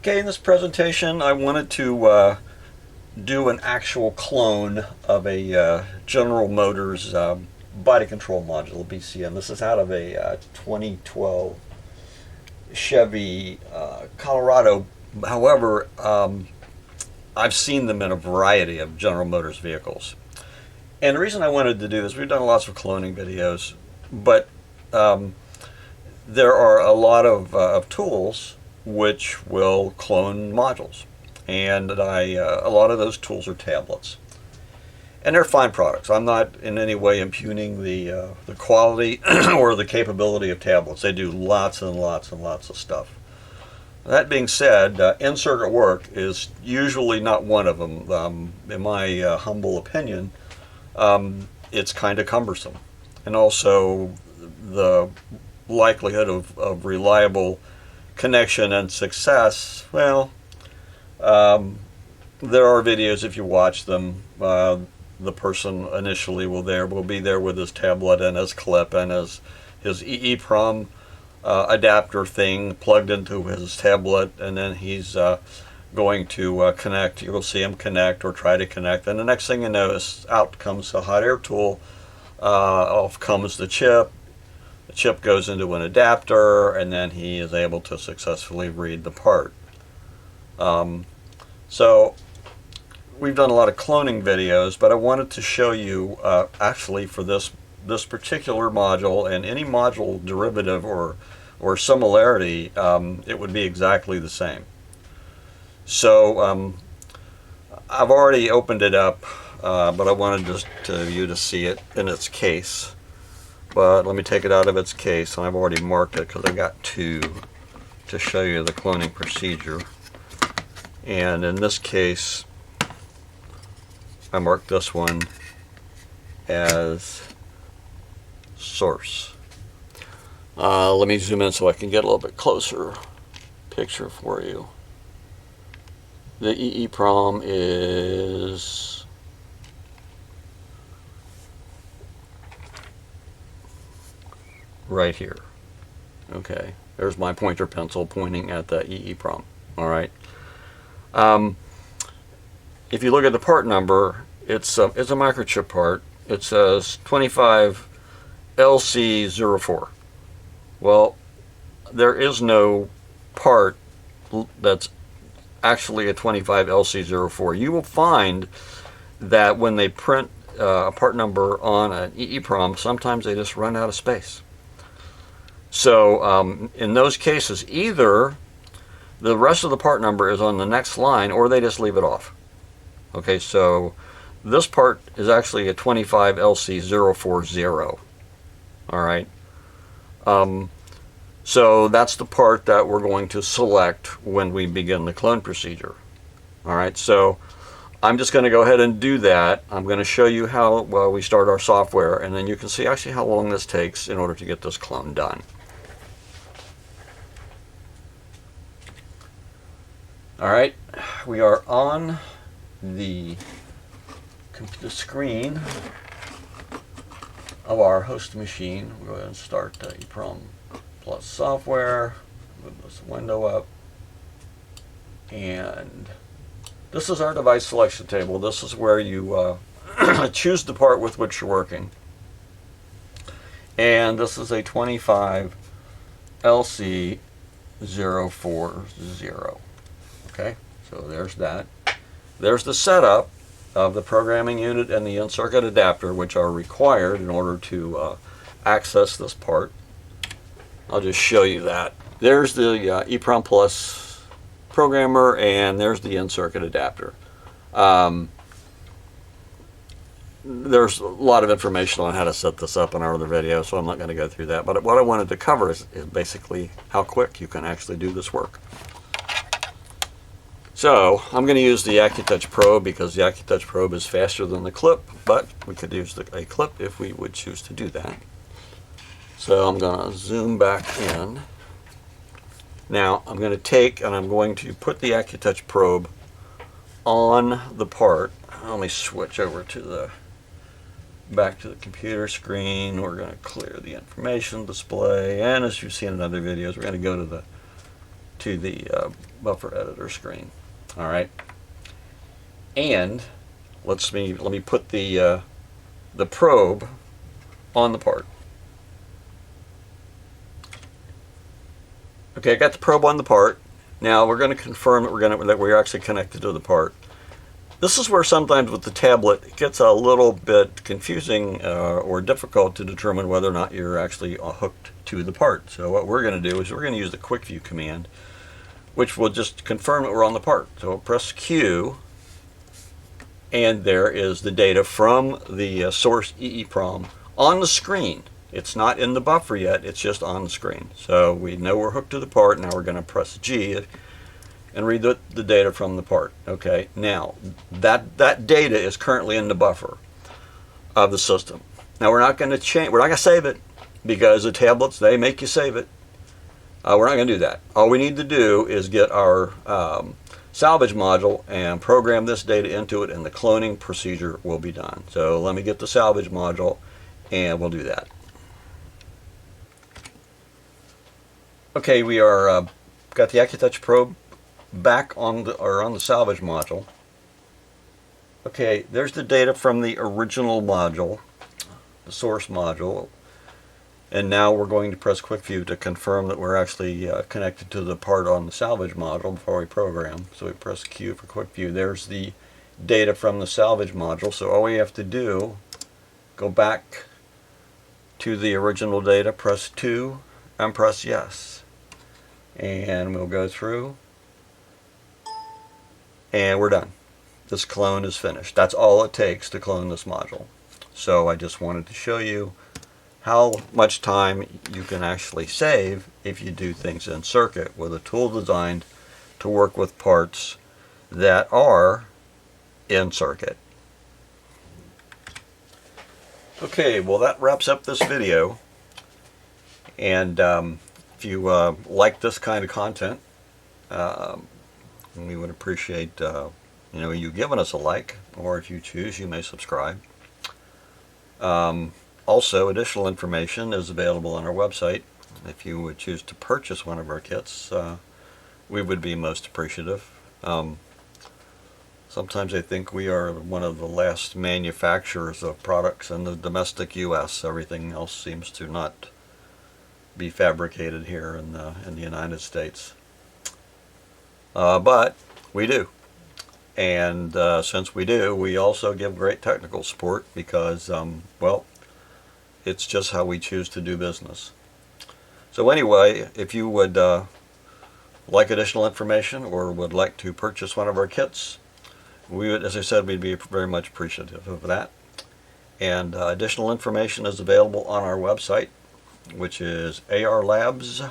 Okay, in this presentation I wanted to do an actual clone of a General Motors body control module, BCM. This is out of a 2012 Chevy Colorado. However, I've seen them in a variety of General Motors vehicles. And the reason I wanted to do this, we've done lots of cloning videos, but there are a lot of tools which will clone modules. And a lot of those tools are tablets. And they're fine products. I'm not in any way impugning the quality or the capability of tablets. They do lots and lots and lots of stuff. That being said, in-circuit work is usually not one of them. In my humble opinion, it's kind of cumbersome. And also the likelihood of reliable connection and success, well, there are videos, if you watch them, the person initially will be there with his tablet and his clip and his EEPROM adapter thing plugged into his tablet, and then he's going to connect. You'll see him connect or try to connect, and the next thing you know is out comes the hot air tool, off comes the chip. The chip goes into an adapter, and then he is able to successfully read the part. So we've done a lot of cloning videos, but I wanted to show you actually for this particular module and any module derivative or similarity, it would be exactly the same. So I've already opened it up, but I wanted you to see it in its case. But let me take it out of its case, and I've already marked it because I got two to show you the cloning procedure. And in this case, I marked this one as source. Let me zoom in so I can get a little bit closer picture for you. The EEPROM is right here. Okay, there's my pointer pencil pointing at the EEPROM. All right. If you look at the part number, it's a microchip part. It says 25LC04. Well, there is no part that's actually a 25LC04. You will find that when they print a part number on an EEPROM, sometimes they just run out of space. So in those cases, either the rest of the part number is on the next line, or they just leave it off. Okay, so this part is actually a 25LC040. All right. So that's the part that we're going to select when we begin the clone procedure. All right, so I'm just going to go ahead and do that. I'm going to show you how we start our software, and then you can see actually how long this takes in order to get this clone done. All right, we are on the screen of our host machine. We'll go ahead and start EEPROM plus software. Move this window up. And this is our device selection table. This is where you choose the part with which you're working. And this is a 25LC040. Okay, so there's that. There's the setup of the programming unit and the in-circuit adapter, which are required in order to access this part. I'll just show you that. There's the EEPROM Plus programmer, and there's the in-circuit adapter. There's a lot of information on how to set this up in our other video, so I'm not going to go through that. But what I wanted to cover is basically how quick you can actually do this work. So I'm going to use the AccuTouch probe because the AccuTouch probe is faster than the clip, but we could use a clip if we would choose to do that. So I'm going to zoom back in. Now I'm going to take and I'm going to put the AccuTouch probe on the part. Let me switch over to back to the computer screen. We're going to clear the information display, and as you've seen in other videos, we're going to go to the to the buffer editor screen. All right, and let me put the probe on the part. Okay, I got the probe on the part. Now we're going to confirm that we're actually connected to the part. This is where sometimes with the tablet it gets a little bit confusing or difficult to determine whether or not you're actually hooked to the part. So what we're going to do is we're going to use the quick view command, which will just confirm that we're on the part. So we'll press Q, and there is the data from the source EEPROM on the screen. It's not in the buffer yet, it's just on the screen. So we know we're hooked to the part. Now we're going to press G and read the data from the part. Okay, now that data is currently in the buffer of the system. Now we're not going to change, we're not going to save it, because the tablets, they make you save it. We're not going to do that. All we need to do is get our salvage module and program this data into it, and the cloning procedure will be done. So let me get the salvage module and we'll do that. Okay, we are got the AccuTouch probe back on the salvage module. Okay, there's the data from the original module, the source module, and now we're going to press Quick View to confirm that we're actually connected to the part on the salvage module before we program. So we press Q for Quick View. There's the data from the salvage module. So all we have to do, go back to the original data, press 2, and press yes. And we'll go through, and we're done. This clone is finished. That's all it takes to clone this module. So I just wanted to show you how much time you can actually save if you do things in circuit with a tool designed to work with parts that are in circuit. Okay, well that wraps up this video. And if you like this kind of content, we would appreciate you giving us a like, or if you choose, you may subscribe. Also, additional information is available on our website. If you would choose to purchase one of our kits, we would be most appreciative. Sometimes I think we are one of the last manufacturers of products in the domestic U.S. Everything else seems to not be fabricated here in the United States. But we do. And since we do, we also give great technical support because, well, it's just how we choose to do business. So anyway, if you would like additional information or would like to purchase one of our kits, we would, as I said, we'd be very much appreciative of that. And additional information is available on our website, which is arlabs.com.